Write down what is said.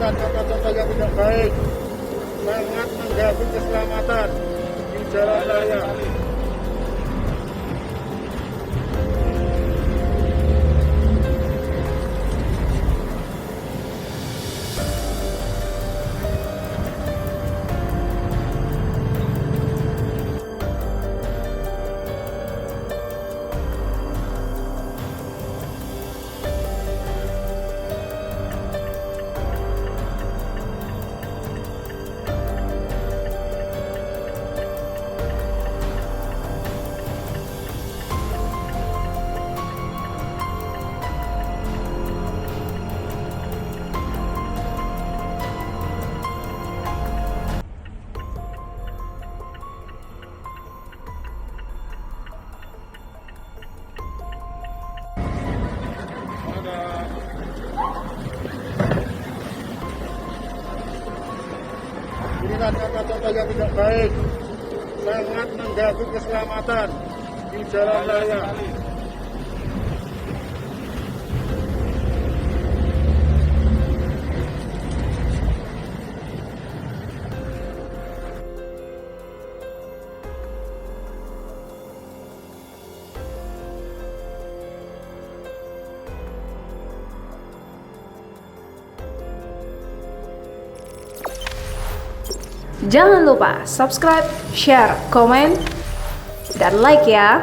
Inilah contoh-contoh yang tidak baik, sangat mengganggu keselamatan di jalan raya. Inilah contoh-contoh yang tidak baik, sangat mengganggu keselamatan di jalan raya. Jangan lupa subscribe, share, komen, dan like ya.